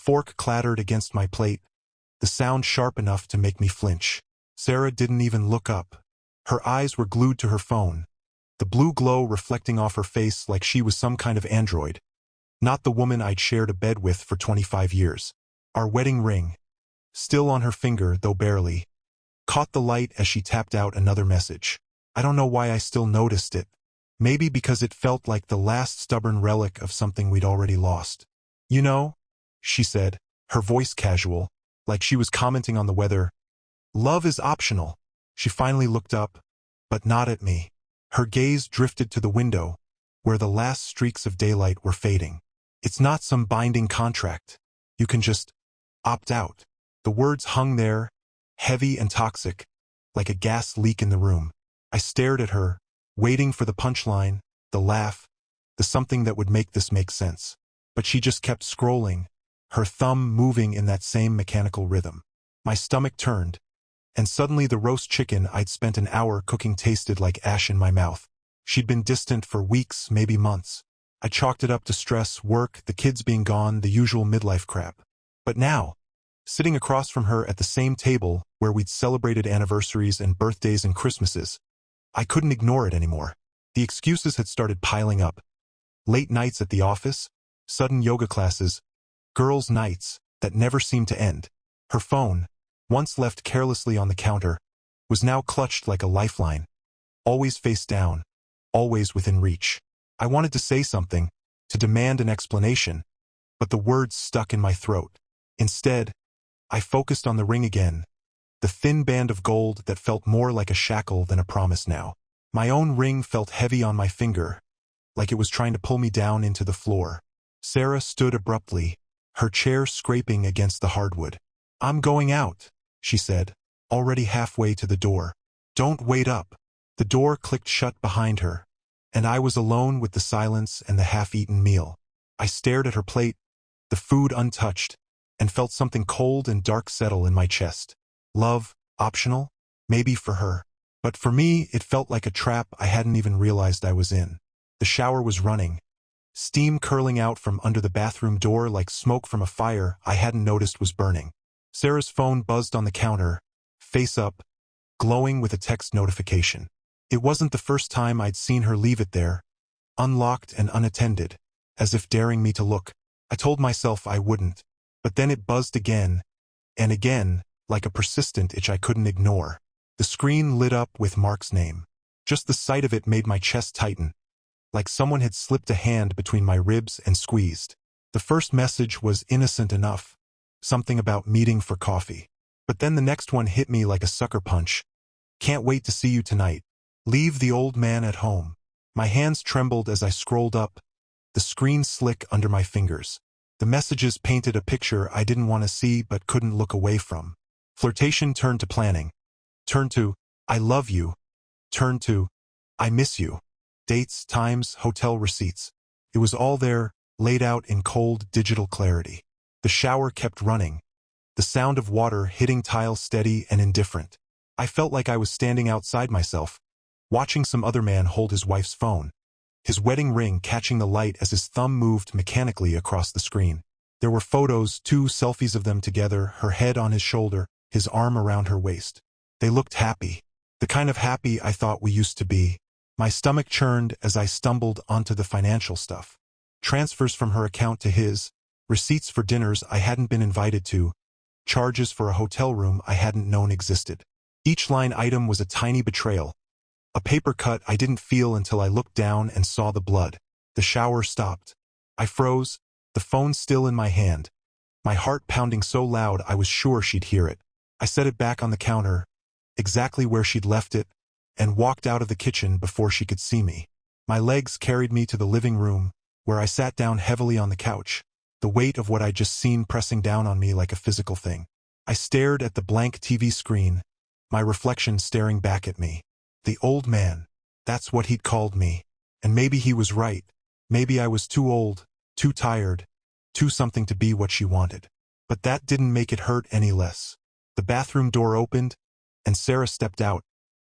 fork clattered against my plate, the sound sharp enough to make me flinch. Sara didn't even look up. Her eyes were glued to her phone, the blue glow reflecting off her face like she was some kind of android, not the woman I'd shared a bed with for 25 years. Our wedding ring, still on her finger, though barely, caught the light as she tapped out another message. I don't know why I still noticed it. Maybe because it felt like the last stubborn relic of something we'd already lost. You know, she said, her voice casual, like she was commenting on the weather. Love is optional. She finally looked up, but not at me. Her gaze drifted to the window, where the last streaks of daylight were fading. It's not some binding contract. You can just opt out. The words hung there, heavy and toxic, like a gas leak in the room. I stared at her, waiting for the punchline, the laugh, the something that would make this make sense. But she just kept scrolling, her thumb moving in that same mechanical rhythm. My stomach turned, and suddenly the roast chicken I'd spent an hour cooking tasted like ash in my mouth. She'd been distant for weeks, maybe months. I chalked it up to stress, work, the kids being gone, the usual midlife crap. But now, sitting across from her at the same table where we'd celebrated anniversaries and birthdays and Christmases, I couldn't ignore it anymore. The excuses had started piling up. Late nights at the office, sudden yoga classes, girls' nights that never seemed to end. Her phone, once left carelessly on the counter, was now clutched like a lifeline. Always face down, always within reach. I wanted to say something, to demand an explanation, but the words stuck in my throat. Instead, I focused on the ring again, the thin band of gold that felt more like a shackle than a promise now. My own ring felt heavy on my finger, like it was trying to pull me down into the floor. Sara stood abruptly, her chair scraping against the hardwood. I'm going out, she said, already halfway to the door. Don't wait up. The door clicked shut behind her, and I was alone with the silence and the half-eaten meal. I stared at her plate, the food untouched, and felt something cold and dark settle in my chest. Love, optional? Maybe for her. But for me, it felt like a trap I hadn't even realized I was in. The shower was running, steam curling out from under the bathroom door like smoke from a fire I hadn't noticed was burning. Sara's phone buzzed on the counter, face up, glowing with a text notification. It wasn't the first time I'd seen her leave it there, unlocked and unattended, as if daring me to look. I told myself I wouldn't, but then it buzzed again, and again, like a persistent itch I couldn't ignore. The screen lit up with Mark's name. Just the sight of it made my chest tighten, like someone had slipped a hand between my ribs and squeezed. The first message was innocent enough, something about meeting for coffee. But then the next one hit me like a sucker punch. Can't wait to see you tonight. Leave the old man at home. My hands trembled as I scrolled up, the screen slick under my fingers. The messages painted a picture I didn't want to see but couldn't look away from. Flirtation turned to planning. Turned to, I love you. Turned to, I miss you. Dates, times, hotel receipts. It was all there, laid out in cold digital clarity. The shower kept running, the sound of water hitting tile steady and indifferent. I felt like I was standing outside myself, watching some other man hold his wife's phone, his wedding ring catching the light as his thumb moved mechanically across the screen. There were photos, 2 selfies of them together, her head on his shoulder, his arm around her waist. They looked happy, the kind of happy I thought we used to be. My stomach churned as I stumbled onto the financial stuff. Transfers from her account to his, receipts for dinners I hadn't been invited to, charges for a hotel room I hadn't known existed. Each line item was a tiny betrayal, a paper cut I didn't feel until I looked down and saw the blood. The shower stopped. I froze, the phone still in my hand, my heart pounding so loud I was sure she'd hear it. I set it back on the counter, exactly where she'd left it, and walked out of the kitchen before she could see me. My legs carried me to the living room, where I sat down heavily on the couch, the weight of what I'd just seen pressing down on me like a physical thing. I stared at the blank TV screen, my reflection staring back at me. The old man, that's what he'd called me. And maybe he was right. Maybe I was too old, too tired, too something to be what she wanted. But that didn't make it hurt any less. The bathroom door opened, and Sara stepped out,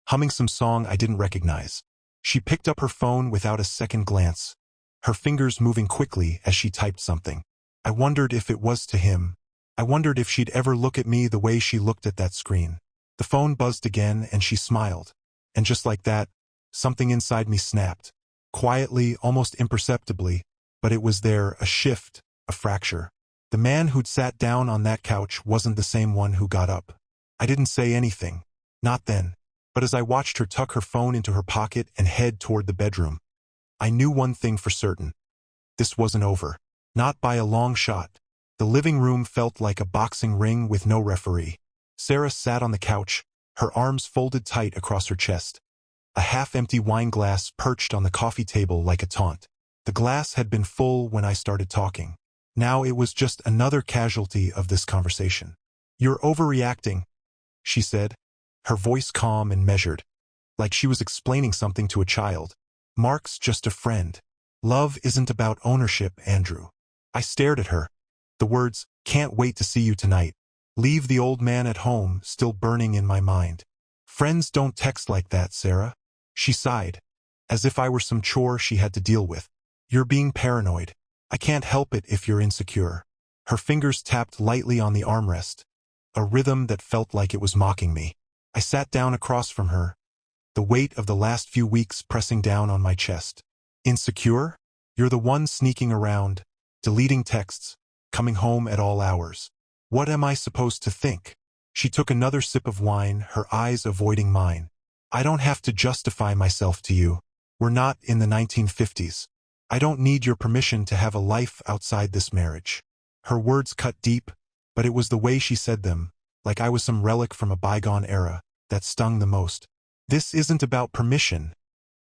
humming some song I didn't recognize. She picked up her phone without a second glance, her fingers moving quickly as she typed something. I wondered if it was to him. I wondered if she'd ever look at me the way she looked at that screen. The phone buzzed again and she smiled. And just like that, something inside me snapped. Quietly, almost imperceptibly, but it was there, a shift, a fracture. The man who'd sat down on that couch wasn't the same one who got up. I didn't say anything. Not then. But as I watched her tuck her phone into her pocket and head toward the bedroom, I knew one thing for certain. This wasn't over. Not by a long shot. The living room felt like a boxing ring with no referee. Sara sat on the couch, her arms folded tight across her chest. A half-empty wine glass perched on the coffee table like a taunt. The glass had been full when I started talking. Now it was just another casualty of this conversation. "You're overreacting," she said, her voice calm and measured, like she was explaining something to a child. "Mark's just a friend. Love isn't about ownership, Andrew." I stared at her. The words, "can't wait to see you tonight," "leave the old man at home," still burning in my mind. "Friends don't text like that, Sara." She sighed, as if I were some chore she had to deal with. "You're being paranoid. I can't help it if you're insecure." Her fingers tapped lightly on the armrest, a rhythm that felt like it was mocking me. I sat down across from her, the weight of the last few weeks pressing down on my chest. "Insecure? You're the one sneaking around, deleting texts, coming home at all hours. What am I supposed to think?" She took another sip of wine, her eyes avoiding mine. "I don't have to justify myself to you. We're not in the 1950s. I don't need your permission to have a life outside this marriage." Her words cut deep, but it was the way she said them, like I was some relic from a bygone era, that stung the most. "This isn't about permission,"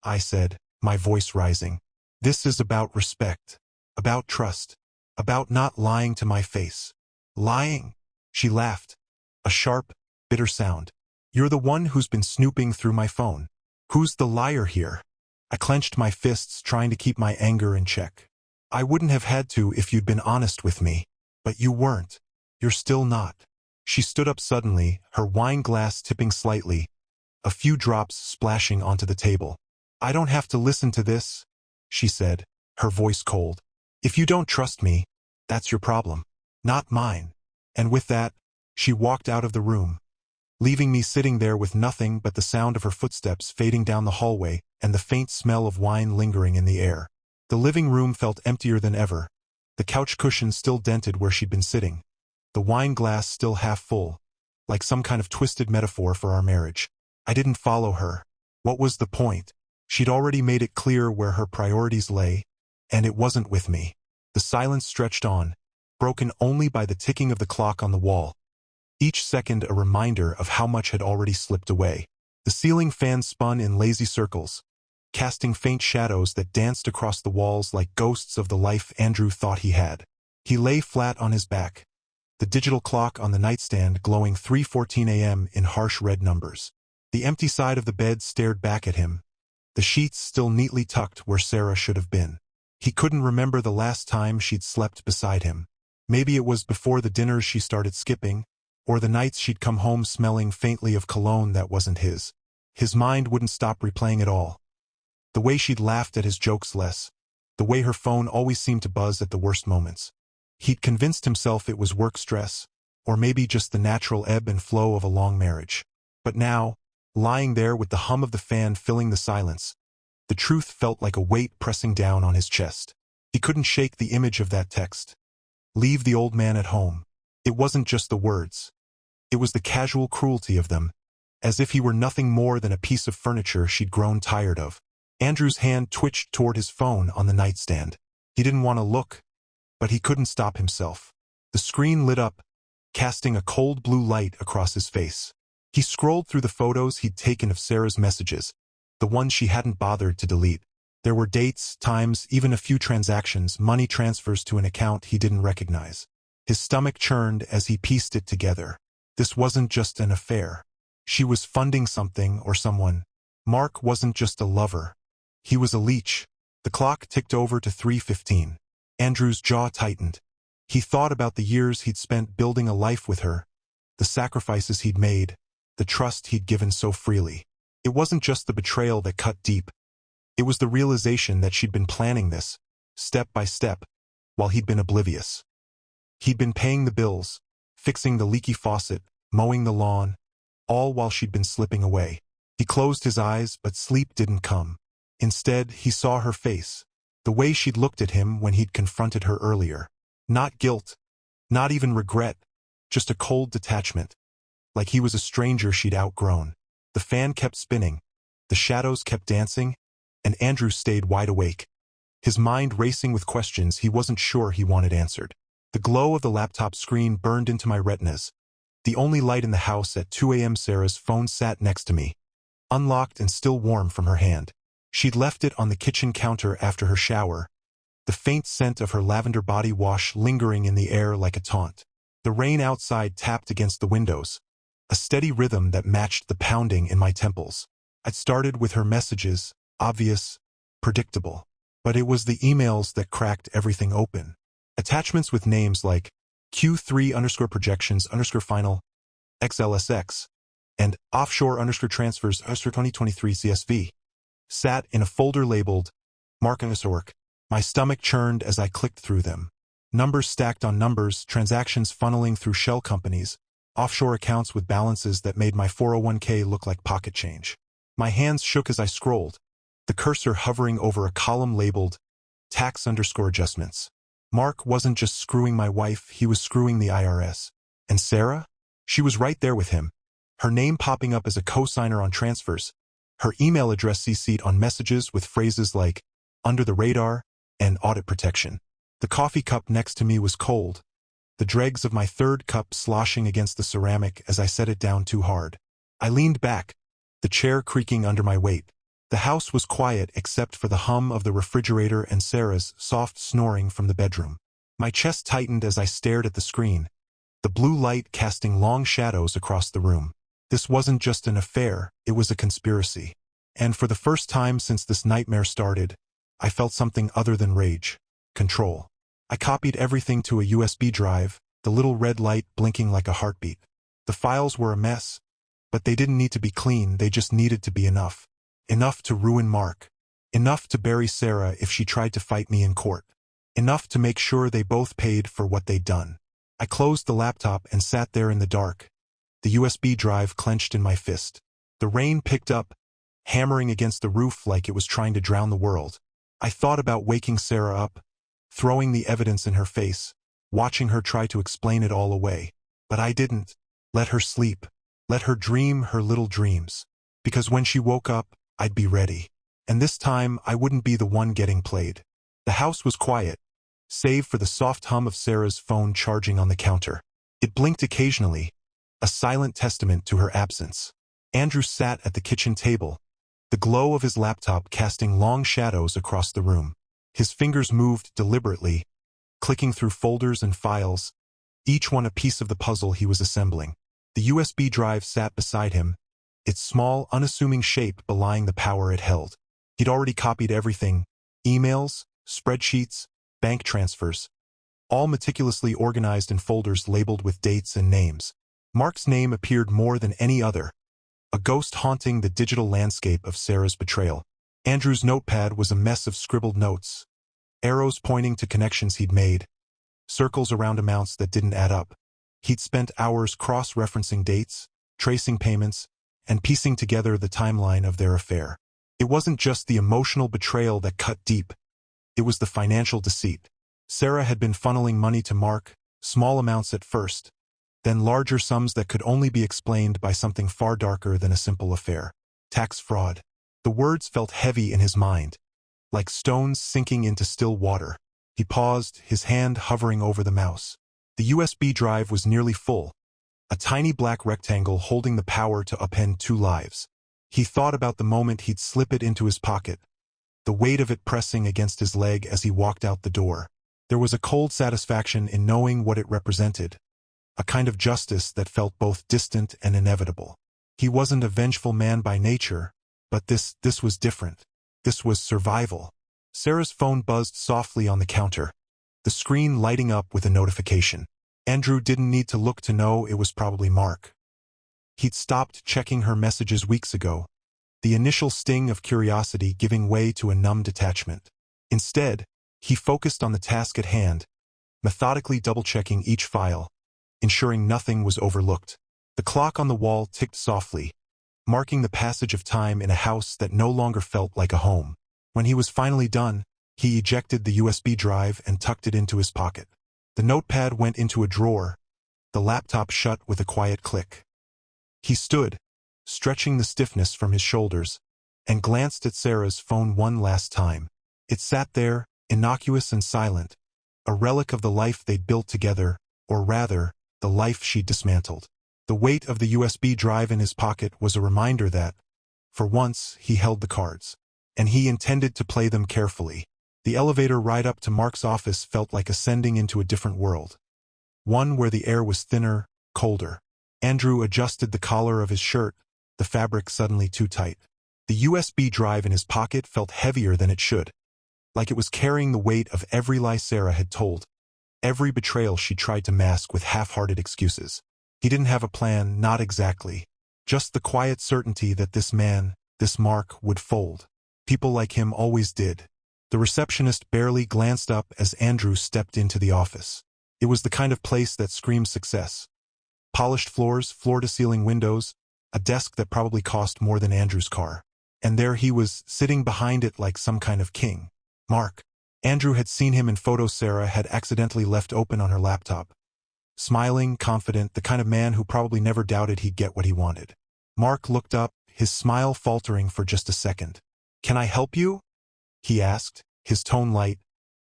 I said, my voice rising. "This is about respect, about trust, about not lying to my face." "Lying?" She laughed, a sharp, bitter sound. "You're the one who's been snooping through my phone. Who's the liar here?" I clenched my fists, trying to keep my anger in check. "I wouldn't have had to if you'd been honest with me. But you weren't. You're still not." She stood up suddenly, her wine glass tipping slightly, a few drops splashing onto the table. "I don't have to listen to this," she said, her voice cold. "If you don't trust me, that's your problem, not mine." And with that, she walked out of the room, leaving me sitting there with nothing but the sound of her footsteps fading down the hallway and the faint smell of wine lingering in the air. The living room felt emptier than ever, the couch cushions still dented where she'd been sitting, the wine glass still half full, like some kind of twisted metaphor for our marriage. I didn't follow her. What was the point? She'd already made it clear where her priorities lay, and it wasn't with me. The silence stretched on, broken only by the ticking of the clock on the wall, each second a reminder of how much had already slipped away. The ceiling fan spun in lazy circles, casting faint shadows that danced across the walls like ghosts of the life Andrew thought he had. He lay flat on his back, the digital clock on the nightstand glowing 3:14 a.m. in harsh red numbers. The empty side of the bed stared back at him, the sheets still neatly tucked where Sara should have been. He couldn't remember the last time she'd slept beside him. Maybe it was before the dinners she started skipping, or the nights she'd come home smelling faintly of cologne that wasn't his. His mind wouldn't stop replaying it all. The way she'd laughed at his jokes less, the way her phone always seemed to buzz at the worst moments. He'd convinced himself it was work stress, or maybe just the natural ebb and flow of a long marriage. But now, lying there with the hum of the fan filling the silence, the truth felt like a weight pressing down on his chest. He couldn't shake the image of that text. "Leave the old man at home." It wasn't just the words. It was the casual cruelty of them, as if he were nothing more than a piece of furniture she'd grown tired of. Andrew's hand twitched toward his phone on the nightstand. He didn't want to look, but he couldn't stop himself. The screen lit up, casting a cold blue light across his face. He scrolled through the photos he'd taken of Sara's messages, the ones she hadn't bothered to delete. There were dates, times, even a few transactions, money transfers to an account he didn't recognize. His stomach churned as he pieced it together. This wasn't just an affair. She was funding something or someone. Mark wasn't just a lover. He was a leech. The clock ticked over to 3:15. Andrew's jaw tightened. He thought about the years he'd spent building a life with her, the sacrifices he'd made, the trust he'd given so freely. It wasn't just the betrayal that cut deep. It was the realization that she'd been planning this, step by step, while he'd been oblivious. He'd been paying the bills, fixing the leaky faucet, mowing the lawn, all while she'd been slipping away. He closed his eyes, but sleep didn't come. Instead, he saw her face, the way she'd looked at him when he'd confronted her earlier. Not guilt, not even regret, just a cold detachment, like he was a stranger she'd outgrown. The fan kept spinning, the shadows kept dancing, and Andrew stayed wide awake, his mind racing with questions he wasn't sure he wanted answered. The glow of the laptop screen burned into my retinas. The only light in the house at 2 a.m. Sarah's phone sat next to me, unlocked and still warm from her hand. She'd left it on the kitchen counter after her shower, the faint scent of her lavender body wash lingering in the air like a taunt. The rain outside tapped against the windows, a steady rhythm that matched the pounding in my temples. I'd started with her messages, obvious, predictable. But it was the emails that cracked everything open. Attachments with names like Q3_projections_final, XLSX, and offshore_transfers_2023 CSV sat in a folder labeled Mark_work. My stomach churned as I clicked through them. Numbers stacked on numbers, transactions funneling through shell companies, offshore accounts with balances that made my 401k look like pocket change. My hands shook as I scrolled, the cursor hovering over a column labeled tax_adjustments. Mark wasn't just screwing my wife, he was screwing the IRS. And Sara? She was right there with him, her name popping up as a co-signer on transfers, her email address CC'd on messages with phrases like under the radar and audit protection. The coffee cup next to me was cold, the dregs of my third cup sloshing against the ceramic as I set it down too hard. I leaned back, the chair creaking under my weight. The house was quiet except for the hum of the refrigerator and Sarah's soft snoring from the bedroom. My chest tightened as I stared at the screen, the blue light casting long shadows across the room. This wasn't just an affair, it was a conspiracy. And for the first time since this nightmare started, I felt something other than rage. Control. I copied everything to a USB drive, the little red light blinking like a heartbeat. The files were a mess, but they didn't need to be clean, they just needed to be enough. Enough to ruin Mark. Enough to bury Sara if she tried to fight me in court. Enough to make sure they both paid for what they'd done. I closed the laptop and sat there in the dark, the USB drive clenched in my fist. The rain picked up, hammering against the roof like it was trying to drown the world. I thought about waking Sara up, throwing the evidence in her face, watching her try to explain it all away. But I didn't. Let her sleep. Let her dream her little dreams. Because when she woke up, I'd be ready. And this time, I wouldn't be the one getting played. The house was quiet, save for the soft hum of Sarah's phone charging on the counter. It blinked occasionally, a silent testament to her absence. Andrew sat at the kitchen table, the glow of his laptop casting long shadows across the room. His fingers moved deliberately, clicking through folders and files, each one a piece of the puzzle he was assembling. The USB drive sat beside him, its small, unassuming shape belying the power it held. He'd already copied everything, emails, spreadsheets, bank transfers, all meticulously organized in folders labeled with dates and names. Mark's name appeared more than any other, a ghost haunting the digital landscape of Sara's betrayal. Andrew's notepad was a mess of scribbled notes, arrows pointing to connections he'd made, circles around amounts that didn't add up. He'd spent hours cross-referencing dates, tracing payments, and piecing together the timeline of their affair. It wasn't just the emotional betrayal that cut deep, it was the financial deceit. Sara had been funneling money to Mark, small amounts at first, then larger sums that could only be explained by something far darker than a simple affair. Tax fraud. The words felt heavy in his mind, like stones sinking into still water. He paused, his hand hovering over the mouse. The USB drive was nearly full, a tiny black rectangle holding the power to upend 2 lives. He thought about the moment he'd slip it into his pocket, the weight of it pressing against his leg as he walked out the door. There was a cold satisfaction in knowing what it represented, a kind of justice that felt both distant and inevitable. He wasn't a vengeful man by nature, but this was different. This was survival. Sara's phone buzzed softly on the counter, the screen lighting up with a notification. Andrew didn't need to look to know it was probably Mark. He'd stopped checking her messages weeks ago, the initial sting of curiosity giving way to a numb detachment. Instead, he focused on the task at hand, methodically double-checking each file, ensuring nothing was overlooked. The clock on the wall ticked softly, marking the passage of time in a house that no longer felt like a home. When he was finally done, he ejected the USB drive and tucked it into his pocket. The notepad went into a drawer, the laptop shut with a quiet click. He stood, stretching the stiffness from his shoulders, and glanced at Sara's phone one last time. It sat there, innocuous and silent, a relic of the life they'd built together, or rather, the life she'd dismantled. The weight of the USB drive in his pocket was a reminder that, for once, he held the cards, and he intended to play them carefully. The elevator ride up to Mark's office felt like ascending into a different world, one where the air was thinner, colder. Andrew adjusted the collar of his shirt, the fabric suddenly too tight. The USB drive in his pocket felt heavier than it should, like it was carrying the weight of every lie Sara had told, every betrayal she tried to mask with half-hearted excuses. He didn't have a plan, not exactly. Just the quiet certainty that this man, this Mark, would fold. People like him always did. The receptionist barely glanced up as Andrew stepped into the office. It was the kind of place that screamed success. Polished floors, floor-to-ceiling windows, a desk that probably cost more than Andrew's car. And there he was, sitting behind it like some kind of king. Mark. Andrew had seen him in photos Sara had accidentally left open on her laptop. Smiling, confident, the kind of man who probably never doubted he'd get what he wanted. Mark looked up, his smile faltering for just a second. "Can I help you?" he asked, his tone light,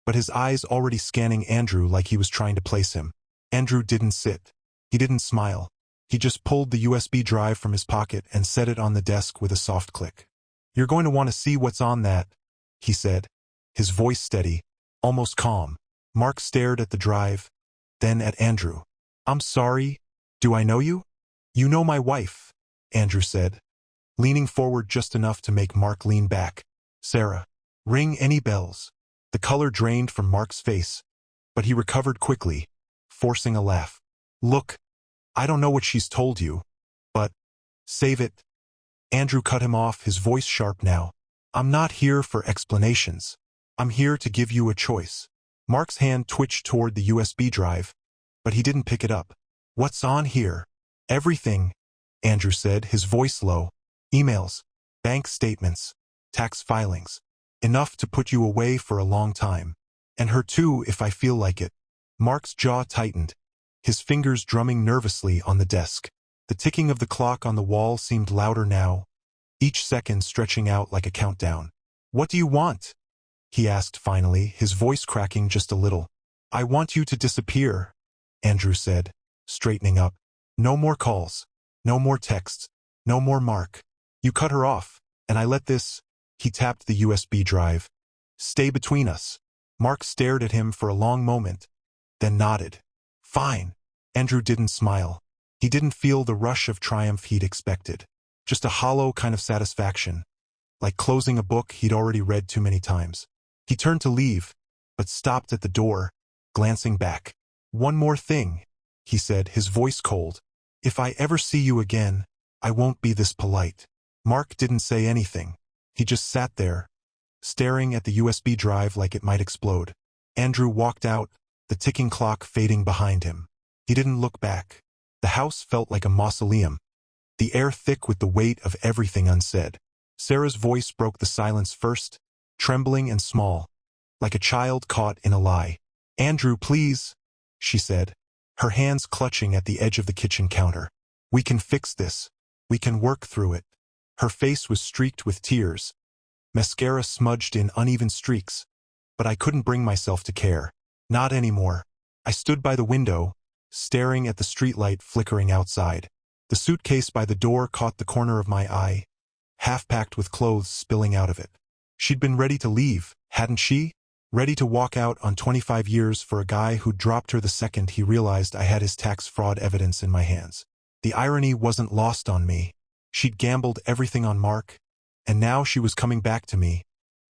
but his eyes already scanning Andrew like he was trying to place him. Andrew didn't sit. He didn't smile. He just pulled the USB drive from his pocket and set it on the desk with a soft click. "You're going to want to see what's on that," he said, his voice steady, almost calm. Mark stared at the drive, then at Andrew. "I'm sorry, do I know you?" "You know my wife," Andrew said, leaning forward just enough to make Mark lean back. "Sara. Ring any bells?" The color drained from Mark's face, but he recovered quickly, forcing a laugh. "Look, I don't know what she's told you, but save it." Andrew cut him off, his voice sharp now. "I'm not here for explanations. I'm here to give you a choice." Mark's hand twitched toward the USB drive, but he didn't pick it up. "What's on here?" "Everything," Andrew said, his voice low. "Emails, bank statements, tax filings. Enough to put you away for a long time. And her too, if I feel like it." Mark's jaw tightened, his fingers drumming nervously on the desk. The ticking of the clock on the wall seemed louder now, each second stretching out like a countdown. "What do you want?" he asked finally, his voice cracking just a little. "I want you to disappear," Andrew said, straightening up. "No more calls. No more texts. No more Mark. You cut her off, and I let this," he tapped the USB drive, "stay between us." Mark stared at him for a long moment, then nodded. "Fine." Andrew didn't smile. He didn't feel the rush of triumph he'd expected. Just a hollow kind of satisfaction, like closing a book he'd already read too many times. He turned to leave, but stopped at the door, glancing back. "One more thing," he said, his voice cold. "If I ever see you again, I won't be this polite." Mark didn't say anything. He just sat there, staring at the USB drive like it might explode. Andrew walked out, the ticking clock fading behind him. He didn't look back. The house felt like a mausoleum, the air thick with the weight of everything unsaid. Sara's voice broke the silence first, trembling and small, like a child caught in a lie. "Andrew, please," she said, her hands clutching at the edge of the kitchen counter. "We can fix this. We can work through it." Her face was streaked with tears, mascara smudged in uneven streaks, but I couldn't bring myself to care. Not anymore. I stood by the window, staring at the streetlight flickering outside. The suitcase by the door caught the corner of my eye, half-packed with clothes spilling out of it. She'd been ready to leave, hadn't she? Ready to walk out on 25 years for a guy who dropped her the second he realized I had his tax fraud evidence in my hands. The irony wasn't lost on me. She'd gambled everything on Mark, and now she was coming back to me,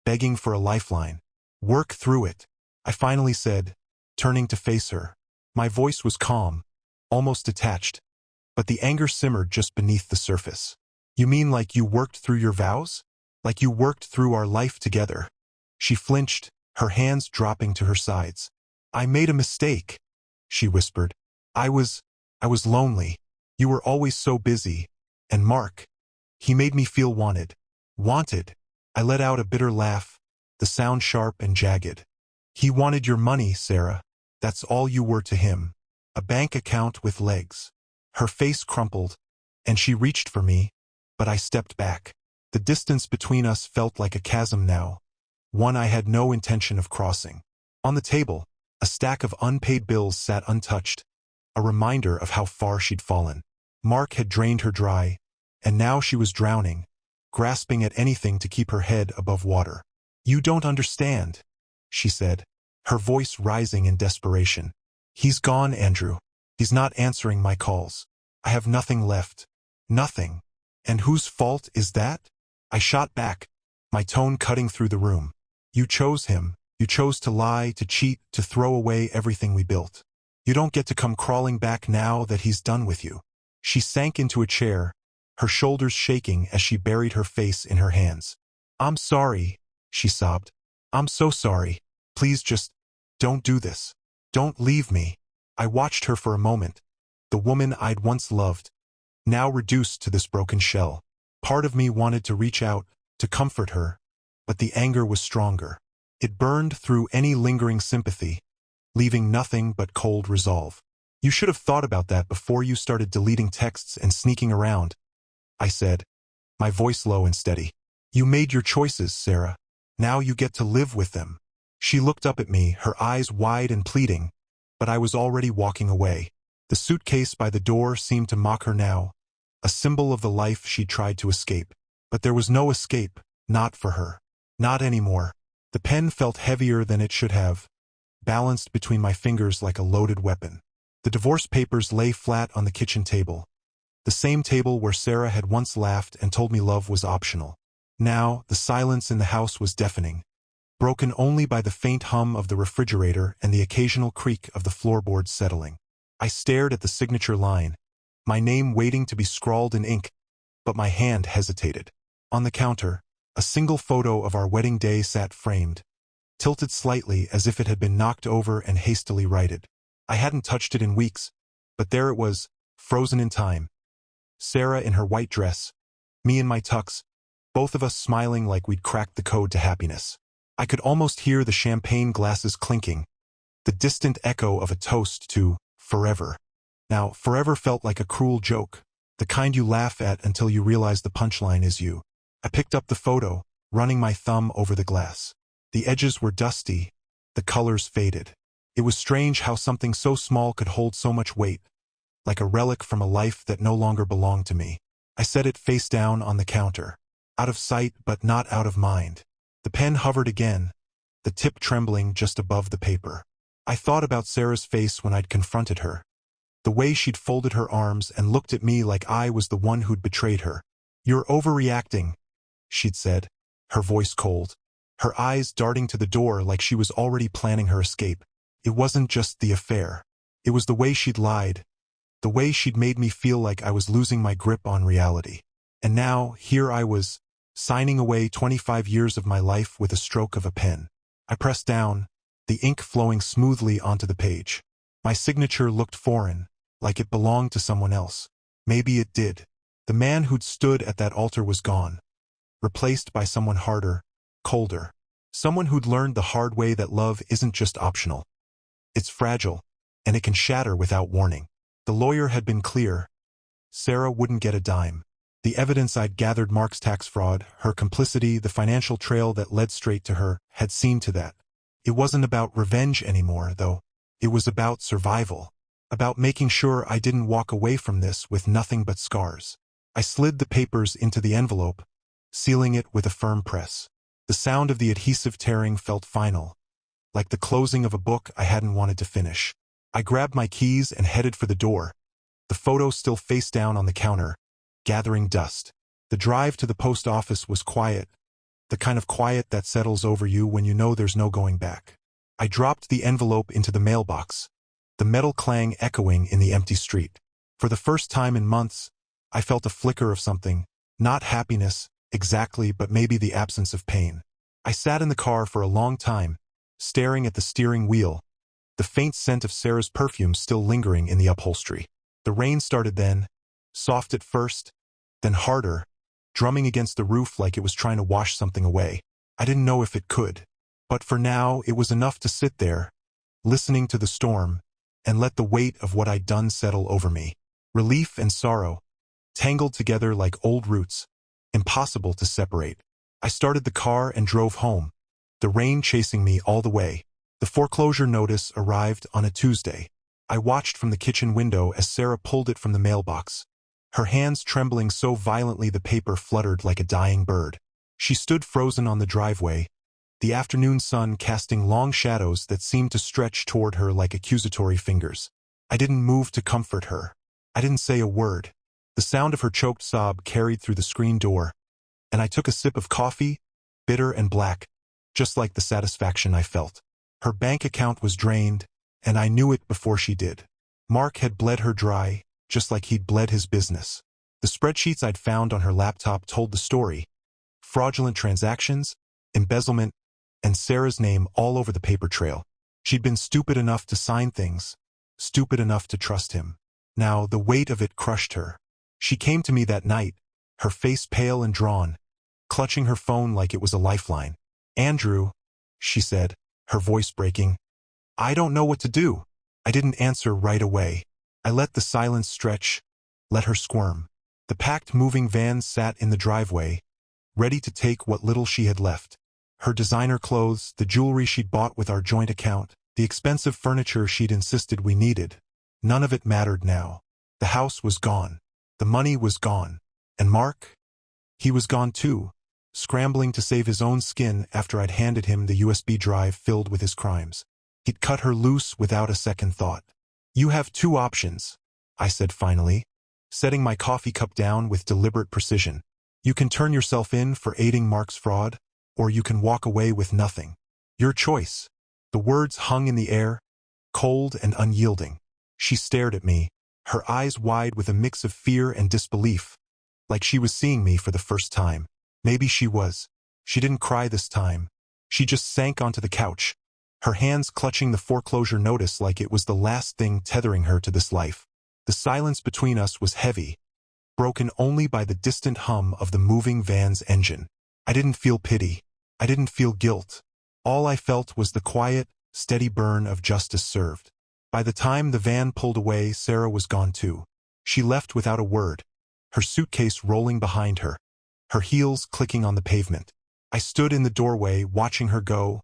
begging for a lifeline. "Work through it," I finally said, turning to face her. My voice was calm, almost detached, but the anger simmered just beneath the surface. "You mean like you worked through your vows? Like you worked through our life together?" She flinched, her hands dropping to her sides. I made a mistake, she whispered. I was lonely. You were always so busy. And Mark, he made me feel wanted. Wanted. I let out a bitter laugh, the sound sharp and jagged. He wanted your money, Sara. That's all you were to him. A bank account with legs. Her face crumpled, and she reached for me, but I stepped back. The distance between us felt like a chasm now, one I had no intention of crossing. On the table, a stack of unpaid bills sat untouched, a reminder of how far she'd fallen. Mark had drained her dry, and now she was drowning, grasping at anything to keep her head above water. You don't understand, she said, her voice rising in desperation. He's gone, Andrew. He's not answering my calls. I have nothing left. Nothing. And whose fault is that? I shot back, my tone cutting through the room. You chose him. You chose to lie, to cheat, to throw away everything we built. You don't get to come crawling back now that he's done with you. She sank into a chair, her shoulders shaking as she buried her face in her hands. I'm sorry, she sobbed. I'm so sorry. Please just don't do this. Don't leave me. I watched her for a moment, the woman I'd once loved, now reduced to this broken shell. Part of me wanted to reach out, to comfort her, but the anger was stronger. It burned through any lingering sympathy, leaving nothing but cold resolve. You should have thought about that before you started deleting texts and sneaking around, I said, my voice low and steady. You made your choices, Sara. Now you get to live with them. She looked up at me, her eyes wide and pleading, but I was already walking away. The suitcase by the door seemed to mock her now, a symbol of the life she'd tried to escape. But there was no escape, not for her. Not anymore. The pen felt heavier than it should have, balanced between my fingers like a loaded weapon. The divorce papers lay flat on the kitchen table, the same table where Sara had once laughed and told me love was optional. Now, the silence in the house was deafening, broken only by the faint hum of the refrigerator and the occasional creak of the floorboards settling. I stared at the signature line, my name waiting to be scrawled in ink, but my hand hesitated. On the counter, a single photo of our wedding day sat framed, tilted slightly as if it had been knocked over and hastily righted. I hadn't touched it in weeks, but there it was, frozen in time. Sara in her white dress, me in my tux, both of us smiling like we'd cracked the code to happiness. I could almost hear the champagne glasses clinking, the distant echo of a toast to forever. Now, forever felt like a cruel joke, the kind you laugh at until you realize the punchline is you. I picked up the photo, running my thumb over the glass. The edges were dusty, the colors faded. It was strange how something so small could hold so much weight, like a relic from a life that no longer belonged to me. I set it face down on the counter, out of sight but not out of mind. The pen hovered again, the tip trembling just above the paper. I thought about Sara's face when I'd confronted her, the way she'd folded her arms and looked at me like I was the one who'd betrayed her. You're overreacting, she'd said, her voice cold, her eyes darting to the door like she was already planning her escape. It wasn't just the affair. It was the way she'd lied, the way she'd made me feel like I was losing my grip on reality. And now, here I was, signing away 25 years of my life with a stroke of a pen. I pressed down, the ink flowing smoothly onto the page. My signature looked foreign, like it belonged to someone else. Maybe it did. The man who'd stood at that altar was gone, replaced by someone harder, colder. Someone who'd learned the hard way that love isn't just optional. It's fragile, and it can shatter without warning. The lawyer had been clear. Sara wouldn't get a dime. The evidence I'd gathered, Mark's tax fraud, her complicity, the financial trail that led straight to her, had seen to that. It wasn't about revenge anymore, though. It was about survival. About making sure I didn't walk away from this with nothing but scars. I slid the papers into the envelope, sealing it with a firm press. The sound of the adhesive tearing felt final, like the closing of a book I hadn't wanted to finish. I grabbed my keys and headed for the door, the photo still face down on the counter, gathering dust. The drive to the post office was quiet, the kind of quiet that settles over you when you know there's no going back. I dropped the envelope into the mailbox, the metal clang echoing in the empty street. For the first time in months, I felt a flicker of something, not happiness, exactly, but maybe the absence of pain. I sat in the car for a long time, staring at the steering wheel, the faint scent of Sarah's perfume still lingering in the upholstery. The rain started then, soft at first, then harder, drumming against the roof like it was trying to wash something away. I didn't know if it could, but for now it was enough to sit there, listening to the storm, and let the weight of what I'd done settle over me. Relief and sorrow, tangled together like old roots, impossible to separate. I started the car and drove home, the rain chasing me all the way. The foreclosure notice arrived on a Tuesday. I watched from the kitchen window as Sara pulled it from the mailbox, her hands trembling so violently the paper fluttered like a dying bird. She stood frozen on the driveway, the afternoon sun casting long shadows that seemed to stretch toward her like accusatory fingers. I didn't move to comfort her. I didn't say a word. The sound of her choked sob carried through the screen door, and I took a sip of coffee, bitter and black, just like the satisfaction I felt. Her bank account was drained, and I knew it before she did. Mark had bled her dry, just like he'd bled his business. The spreadsheets I'd found on her laptop told the story. Fraudulent transactions, embezzlement, and Sarah's name all over the paper trail. She'd been stupid enough to sign things, stupid enough to trust him. Now the weight of it crushed her. She came to me that night, her face pale and drawn, clutching her phone like it was a lifeline. "Andrew," she said, her voice breaking, "I don't know what to do." I didn't answer right away. I let the silence stretch, let her squirm. The packed moving van sat in the driveway, ready to take what little she had left. Her designer clothes, the jewelry she'd bought with our joint account, the expensive furniture she'd insisted we needed. None of it mattered now. The house was gone. The money was gone. And Mark? He was gone too, scrambling to save his own skin after I'd handed him the USB drive filled with his crimes. He'd cut her loose without a second thought. "You have two options," I said finally, setting my coffee cup down with deliberate precision. "You can turn yourself in for aiding Mark's fraud, or you can walk away with nothing. Your choice." The words hung in the air, cold and unyielding. She stared at me, her eyes wide with a mix of fear and disbelief, like she was seeing me for the first time. Maybe she was. She didn't cry this time. She just sank onto the couch, her hands clutching the foreclosure notice like it was the last thing tethering her to this life. The silence between us was heavy, broken only by the distant hum of the moving van's engine. I didn't feel pity. I didn't feel guilt. All I felt was the quiet, steady burn of justice served. By the time the van pulled away, Sara was gone too. She left without a word, her suitcase rolling behind her, her heels clicking on the pavement. I stood in the doorway watching her go,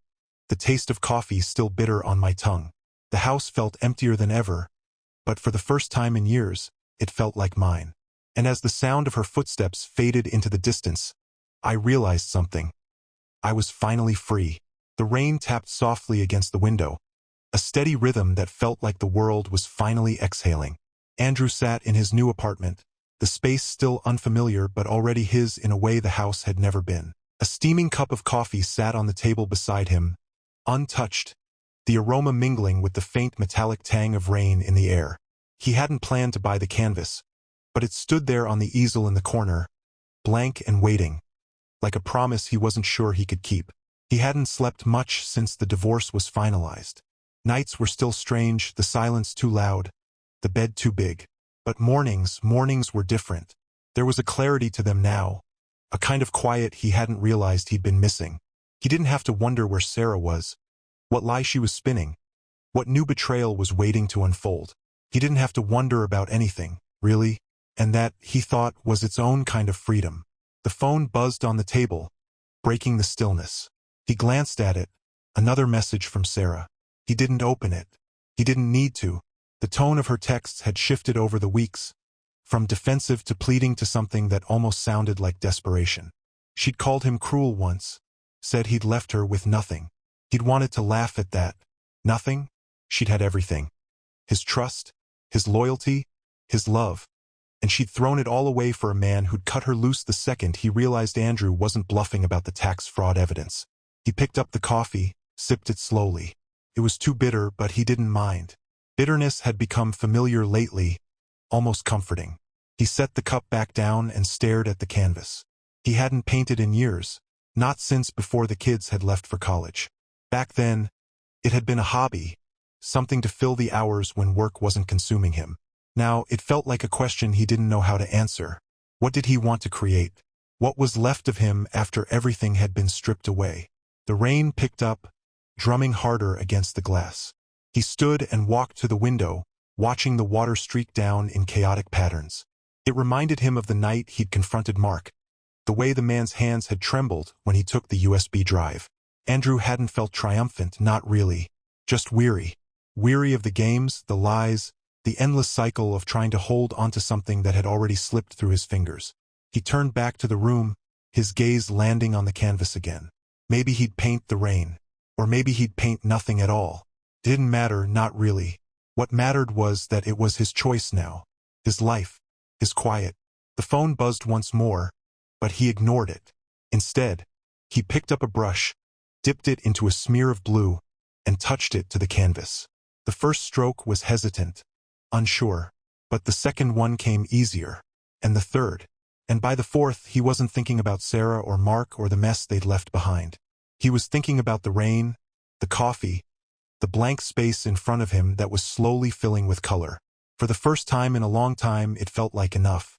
the taste of coffee still bitter on my tongue. The house felt emptier than ever, but for the first time in years, it felt like mine. And as the sound of her footsteps faded into the distance, I realized something. I was finally free. The rain tapped softly against the window, a steady rhythm that felt like the world was finally exhaling. Andrew sat in his new apartment, the space still unfamiliar but already his in a way the house had never been. A steaming cup of coffee sat on the table beside him, untouched, the aroma mingling with the faint metallic tang of rain in the air. He hadn't planned to buy the canvas, but it stood there on the easel in the corner, blank and waiting, like a promise he wasn't sure he could keep. He hadn't slept much since the divorce was finalized. Nights were still strange, the silence too loud, the bed too big. But mornings were different. There was a clarity to them now, a kind of quiet he hadn't realized he'd been missing. He didn't have to wonder where Sara was, what lie she was spinning, what new betrayal was waiting to unfold. He didn't have to wonder about anything, really, and that, he thought, was its own kind of freedom. The phone buzzed on the table, breaking the stillness. He glanced at it, another message from Sara. He didn't open it. He didn't need to. The tone of her texts had shifted over the weeks, from defensive to pleading to something that almost sounded like desperation. She'd called him cruel once, said he'd left her with nothing. He'd wanted to laugh at that. Nothing? She'd had everything. His trust, his loyalty, his love. And she'd thrown it all away for a man who'd cut her loose the second he realized Andrew wasn't bluffing about the tax fraud evidence. He picked up the coffee, sipped it slowly. It was too bitter, but he didn't mind. Bitterness had become familiar lately, almost comforting. He set the cup back down and stared at the canvas. He hadn't painted in years, not since before the kids had left for college. Back then, it had been a hobby, something to fill the hours when work wasn't consuming him. Now, it felt like a question he didn't know how to answer. What did he want to create? What was left of him after everything had been stripped away? The rain picked up, drumming harder against the glass. He stood and walked to the window, watching the water streak down in chaotic patterns. It reminded him of the night he'd confronted Mark, the way the man's hands had trembled when he took the USB drive. Andrew hadn't felt triumphant, not really, just weary. Weary of the games, the lies, the endless cycle of trying to hold onto something that had already slipped through his fingers. He turned back to the room, his gaze landing on the canvas again. Maybe he'd paint the rain, or maybe he'd paint nothing at all. Didn't matter, not really. What mattered was that it was his choice now. His life. His quiet. The phone buzzed once more, but he ignored it. Instead, he picked up a brush, dipped it into a smear of blue, and touched it to the canvas. The first stroke was hesitant, unsure, but the second one came easier, and the third. And by the fourth, he wasn't thinking about Sara or Mark or the mess they'd left behind. He was thinking about the rain, the coffee, the blank space in front of him that was slowly filling with color. For the first time in a long time, it felt like enough.